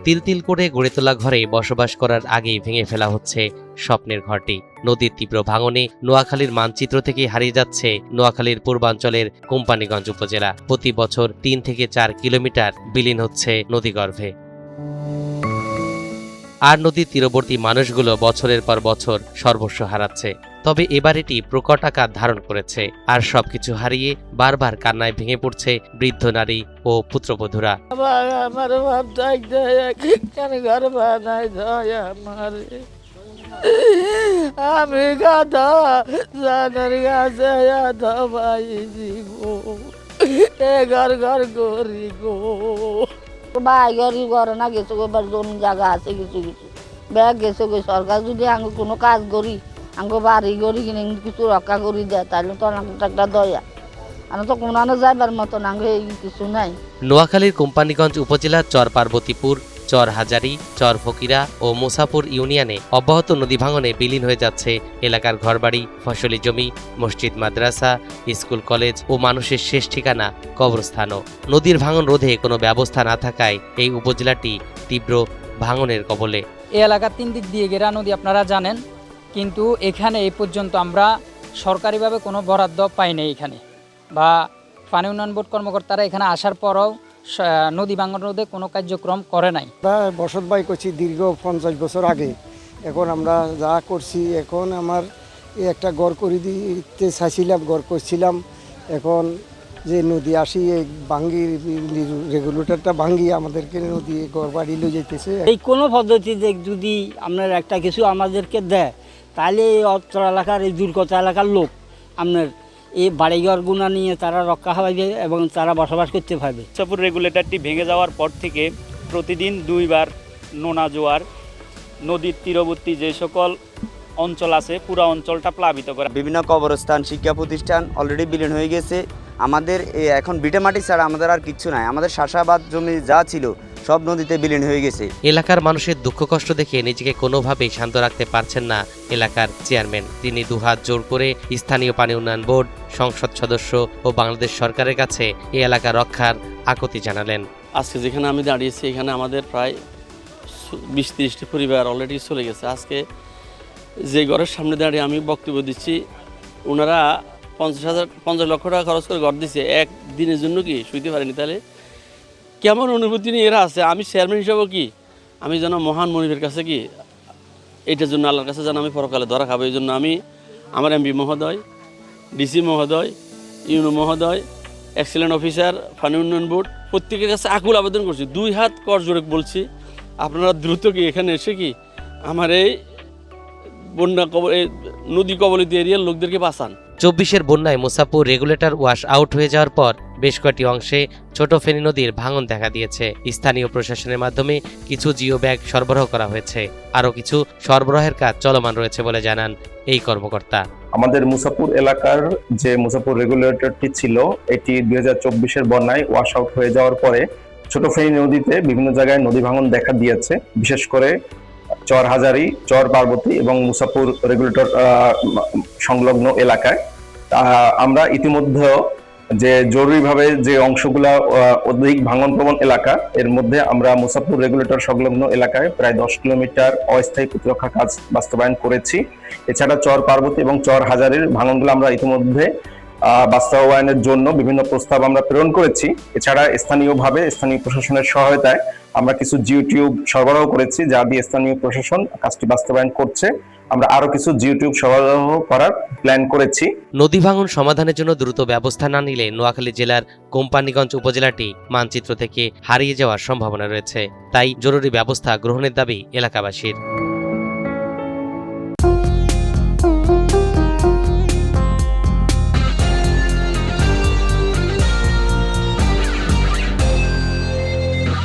তিল তিল করে গড়ে তোলা ঘরে বসবাস করার আগেই ভেঙে ফেলা হচ্ছে স্বপ্নের ঘরটি। নদীর তীব্র ভাঙনে নোয়াখালীর মানচিত্র থেকে হারিয়ে যাচ্ছে নোয়াখালীর পূর্বাঞ্চলের কোম্পানীগঞ্জ উপজেলা। প্রতি বছর 3 থেকে 4 কিলোমিটার বিলীন হচ্ছে নদীগর্ভে। আর নদীর তীরবর্তী মানুষগুলো বছরের পর বছর সর্বস্ব হারাচ্ছে। তবে এবার এটি প্রকট আকার ধারণ করেছে, আর সবকিছু হারিয়ে বারবার কান্নায় ভেঙে পড়ছে বৃদ্ধ নারী ও পুত্রবধূরা। আমি গাধা জানের গাছে ঘর ঘর করি গো ভাই গরি ঘরে না গেছো এবার জমি জায়গা আছে কিছু কিছু ব্যাগ গেছে গো সরকার যদি আমি কোনো কাজ করি আমাকে বাড়ি গড়ি কিনে কিছু রক্ষা করি দেয় তাহলে তো একটা দয়া আমি তো কোনো যাইবার মতো নাঙ্গে কিছু নাই। নোয়াখালীর কোম্পানীগঞ্জ উপজেলার চর পার্বতীপুর, চর হাজারি, চর ফকিরা ও মুসাপুর ইউনিয়নে অব্যাহত নদী ভাঙনে বিলীন হয়ে যাচ্ছে এলাকার ঘরবাড়ি, ফসলি জমি, মসজিদ, মাদ্রাসা, স্কুল, কলেজ ও মানুষের শেষ ঠিকানা কবরস্থানও। নদীর ভাঙন রোধে কোনো ব্যবস্থা না থাকায় এই উপজেলাটি তীব্র ভাঙনের কবলে। এই এলাকার 3 দিক দিয়ে ঘেরা নদী আপনারা জানেন, কিন্তু এখানে এই পর্যন্ত আমরা সরকারিভাবে কোনো বরাদ্দ পাই নাই এখানে, বা পানি উন্নয়ন বোর্ড কর্মকর্তারা এখানে আসার পরও নদী ভাঙন রোধে কোনো কার্যক্রম করে নাই। বসত বাই করছি দীর্ঘ 50 বছর আগে। এখন আমরা যা করছি, এখন আমার একটা ঘর করে দিতে চাইছিলাম, ঘর করছিলাম। এখন যে নদী আসি এই ভাঙ্গি রেগুলেটরটা ভাঙ্গি আমাদেরকে নদী ঘর বাড়ি লয়ে যেতেছে। এই কোনো পদ্ধতিতে যদি আপনার একটা কিছু আমাদেরকে দেয় তাহলে এই অত্র এলাকার এই দুর্গত এলাকার লোক আপনার এই বাড়িঘর গুণা নিয়ে তারা রক্ষা পাবে এবং তারা বসবাস করতে পারবে। মুসাপুর রেগুলেটরটি ভেঙে যাওয়ার পর থেকে প্রতিদিন 2 বার নোনা জোয়ার নদীর তীরবর্তী যে সকল অঞ্চল আছে পুরো অঞ্চলটা প্লাবিত করে। বিভিন্ন কবরস্থান, শিক্ষা প্রতিষ্ঠান অলরেডি বিলীন হয়ে গেছে। আমাদের এখন ভিটেমাটি ছাড়া আমাদের আর কিচ্ছু নাই। আমাদের চাষাবাদ জমি যা ছিল সব নদীতে বিলীন হয়ে গেছে। এলাকার মানুষের দুঃখ কষ্ট দেখে নিজেকে কোনোভাবেই শান্ত রাখতে পারছেন না এলাকার চেয়ারম্যান। তিনি দুহাত জোর করে স্থানীয় পানি উন্নয়ন বোর্ড, সংসদ সদস্য ও বাংলাদেশ সরকারের কাছে এই এলাকা রক্ষার আকুতি জানালেন। আজকে যেখানে আমি দাঁড়িয়েছি এখানে আমাদের প্রায় 20-30টি পরিবার অলরেডি চলে গেছে। আজকে যে ঘরের সামনে দাঁড়িয়ে আমি বক্তব্য দিচ্ছি, ওনারা 50 লক্ষ টাকা খরচ করে ঘর দিচ্ছে, এক দিনের জন্য কি শুইতে পারেনি। তাহলে কেমন অনুভূতি নিয়ে এরা আছে? আমি চেয়ারম্যান হিসাবেও কি আমি যেন মহান মনিবের কাছে কি এটার জন্য আল্লাহর কাছে যেন আমি পরকালে ধরা খাবো। এই জন্য আমি আমার এমপি মহোদয়, ডিসি মহোদয়, ইউনো মহোদয়, এক্সিলেন্ট অফিসার, পানি উন্নয়ন বোর্ড প্রত্যেকের কাছে আকুল আবেদন করছি, 2 হাত কর জোরে বলছি, আপনারা দ্রুত কি এখানে এসে কি আমার এই বন্যা নদী কবলিত এরিয়ার লোকদেরকে বাঁচান। 24-এর বন্যায় মুসাপুর রেগুলেটর ওয়াশ আউট হয়ে যাওয়ার পর বেশ কয়েকটি অংশে ছোট ফেনী নদীর ভাঙন দেখা দিয়েছে। স্থানীয় প্রশাসনের মাধ্যমে কিছু জিও ব্যাগ সরবরাহ করা হয়েছে, আরও কিছু সরবরাহের কাজ চলমান রয়েছে বলে জানান এই কর্মকর্তা। আমাদের মুসাপুর এলাকার যে মুসাপুর রেগুলেটরটি ছিল এটি 2024-এর বন্যায় ওয়াশ আউট হয়ে যাওয়ার পরে ছোট ফেনী নদীতে বিভিন্ন জায়গায় নদী ভাঙন দেখা দিয়েছে, বিশেষ করে চর হাজারি, চর পার্বতী এবং মুসাপুর রেগুলেটর সংলগ্ন এলাকায়। আমরা ইতিমধ্যে যে জরুরিভাবে যে অংশগুলা অধিক ভাঙন প্রবণ এলাকা, এর মধ্যে আমরা মুসাপুর রেগুলেটর সংলগ্ন এলাকায় প্রায় 10 কিলোমিটার অস্থায়ী প্রতিরক্ষা কাজ বাস্তবায়ন করেছি। এছাড়া চর পার্বতী এবং চর হাজারির ভাঙনগুলো আমরা ইতিমধ্যে বাস্তবায়নের জন্য বিভিন্ন প্রস্তাব আমরা প্রেরণ করেছি। এছাড়া স্থানীয়ভাবে স্থানীয় প্রশাসনের সহায়তায় আমরা কিছু জিওটিউব সরবরাহ করেছি, যা দিয়ে স্থানীয় প্রশাসন কাজটি বাস্তবায়ন করছে। আমরা আরো কিছু জিওটিউব সরবরাহ করার প্ল্যান করেছি। নদী ভাঙন সমাধানের জন্য দ্রুত ব্যবস্থা না নিলে নোয়াখালী জেলার কোম্পানীগঞ্জ উপজেলাটি মানচিত্র থেকে হারিয়ে যাওয়ার সম্ভাবনা রয়েছে। তাই জরুরি ব্যবস্থা গ্রহণের দাবি এলাকাবাসীর।